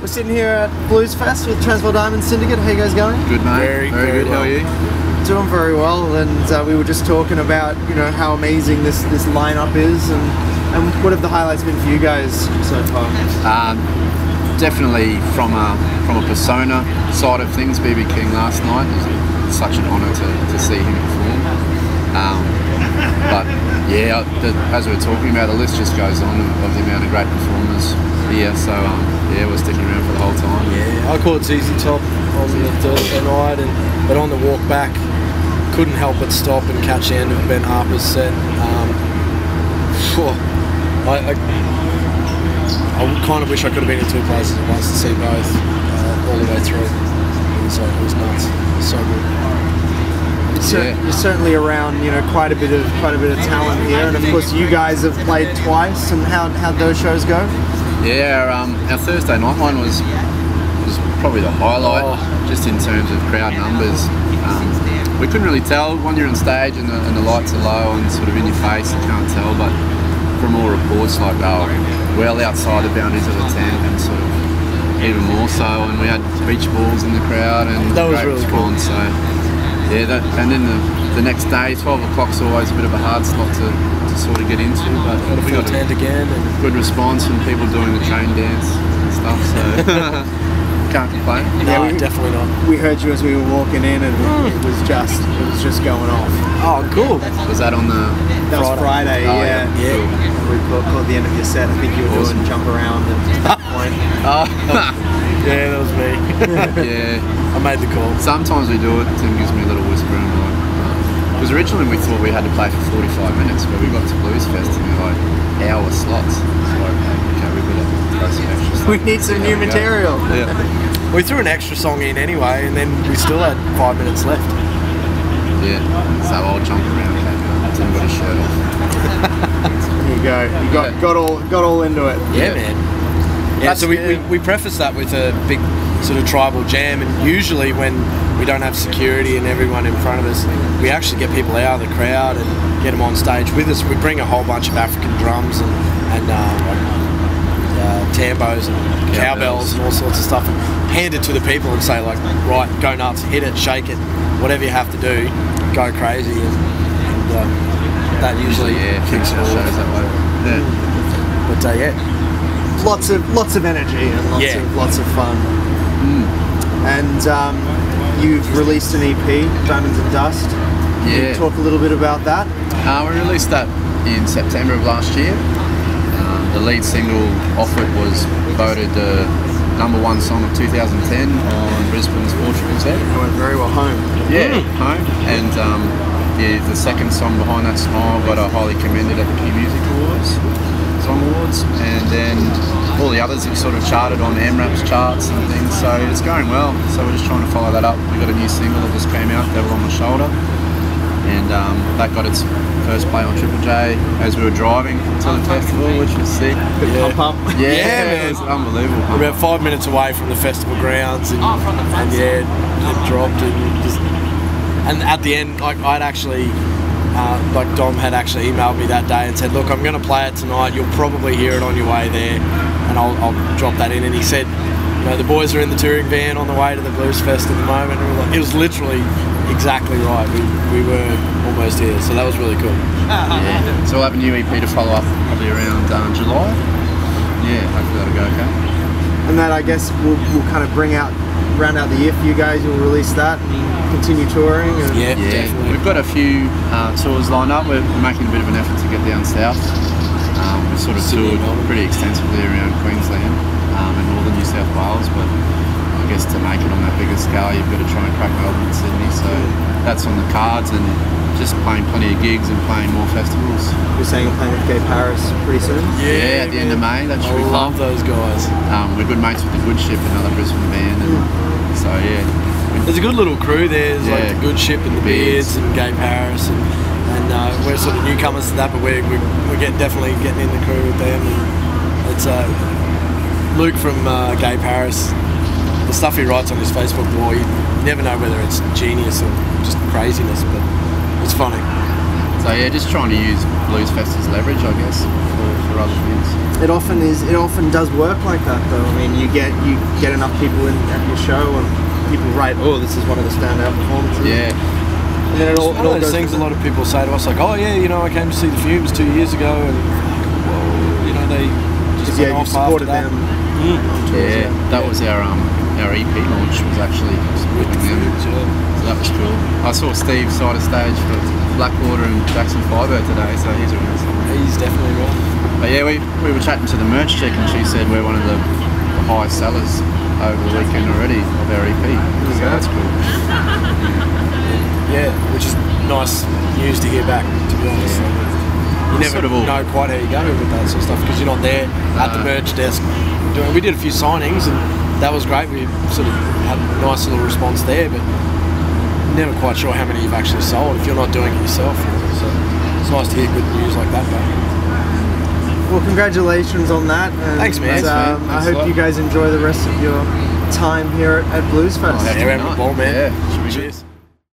We're sitting here at Bluesfest with Transvaal Diamond Syndicate. How you guys going? Good, mate. Very good. Well. How are you? Doing very well, and we were just talking about how amazing this lineup is, and what have the highlights been for you guys so far? Definitely from a persona side of things, BB King last night. It was such an honour to see him perform. But yeah, as we were talking about, the list just goes on of the amount of great performers here. So yeah, we're sticking around for the whole time. Yeah, I caught ZZ Top on the Thursday night, but on the walk back, couldn't help but stop and catch the end of Ben Harper's set. I kind of wish I could have been in two places at once to see both all the way through. So it was nuts. So good. You're certainly around, quite a bit of talent here, and of course you guys have played twice. And how'd those shows go? Yeah, our Thursday night one was probably the highlight, just in terms of crowd numbers. We couldn't really tell when you're on stage and the lights are low and sort of in your face, you can't tell. But from all reports, like they were well outside the boundaries of the tent, and sort of even more so. And we had beach balls in the crowd, and that was great really response. Cool. So yeah, and then the next day, 12 o'clock's always a bit of a hard slot to sort of get into, but we got a tent again, and good response from people doing the chain dance and stuff. So can't complain. No, definitely not. We heard you as we were walking in, and it was just going off. Oh, cool. Was that on the? That was Friday. Oh, yeah. Cool. We caught the end of your set. I think you were doing jump around at that point. Yeah, that was me. Yeah. I made the call. Sometimes we do it. Tim gives me a little whisper and I'm like, because originally we thought we had to play for 45 minutes, but we got to Bluesfest and we're like, hour slots. So okay, we better throw some extra stuff. We need some new material. Yeah. We threw an extra song in anyway, and then we still had 5 minutes left. Yeah. So I'll jump around. Tim got his shirt off. There you go. You got all into it. Yeah, man. Yeah, so we preface that with a big sort of tribal jam, and usually when we don't have security and everyone in front of us, we actually get people out of the crowd and get them on stage with us. We bring a whole bunch of African drums and tambos and cowbells and all sorts of stuff, and hand it to the people and say, like, right, go nuts, hit it, shake it, whatever you have to do, go crazy, and that usually kicks it all. That way. Yeah. But yeah. Lots of energy and lots of fun. And you've released an EP, Diamonds and Dust. Can you talk a little bit about that? We released that in September of last year. The lead single off it was voted the #1 song of 2010 on Brisbane's Portugal set. It went very well home. Yeah, home. And the second song, Behind That Smile, got highly commended at the Key Music Awards. Song Awards, and then all the others have sort of charted on MRAP's charts and things, so it's going well. So we're just trying to follow that up. We got a new single that just came out, Devil on My Shoulder, and that got its first play on Triple J as we were driving to the festival, which was sick. Pump. Yeah, it was unbelievable. We're about 5 minutes away from the festival grounds, and it dropped, and at the end, I'd actually. Dom had actually emailed me that day and said, look, I'm going to play it tonight, you'll probably hear it on your way there, and I'll drop that in. And he said, the boys are in the touring van on the way to the Bluesfest at the moment, and it was literally exactly right. We were almost here, so that was really cool. Yeah. So we'll have a new EP to follow up probably around July. Yeah, hopefully that'll go okay. And that, I guess, will kind of round out the year for you guys. You'll release that and continue touring. And yeah, definitely. We've got a few tours lined up. We're making a bit of an effort to get down south. We've sort of toured pretty extensively around Queensland and northern New South Wales, but I guess to make it on that bigger scale, you've got to try and crack Melbourne and Sydney. So that's on the cards, and just playing plenty of gigs and playing more festivals. You're saying you're playing with Gay Paris pretty soon? Yeah, at the end of May. That should be fun. I love those guys. We're good mates with the Good Ship, another Brisbane band, and so yeah. There's a good little crew there. There's like the Good Ship and the Beards and Gay Paris, and we're sort of newcomers to that, but we're definitely getting in the crew with them. And it's Luke from Gay Paris. The stuff he writes on his Facebook wall, you never know whether it's genius or just craziness, but it's funny. So yeah, just trying to use Bluesfest as leverage, I guess, for other things. It often does work like that, though. I mean, you get enough people in at your show, and people write, "Oh, this is one of the standout performances." Yeah. And then it all one of those goes things a lot of people say to us, like, "Oh yeah, you know, I came to see the Fumes 2 years ago, and well, you know, they just went you off supported after that." them. Yeah, that was our EP launch was actually With the supporting them. Fumes, yeah. So that was cool. I saw Steve side of stage for Blackwater and Jackson Firebird today, so he's around somewhere. He's definitely right. But yeah, we were chatting to the merch chick, and she said we're one of the highest sellers over the weekend already of our EP. So that's cool. Yeah, which is nice news to hear back, to be honest. You never Sort of all- know quite how you go with that sort of stuff because you're not there at the merch desk. We did a few signings and that was great. We sort of had a nice little response there, but never quite sure how many you've actually sold if you're not doing it yourself. So it's nice to hear good news like that back. Well, congratulations on that. And, Thanks, man. I hope you guys enjoy the rest of your time here at Bluesfest. Oh, Yeah, we're having a ball, man. Yeah, should we Cheers.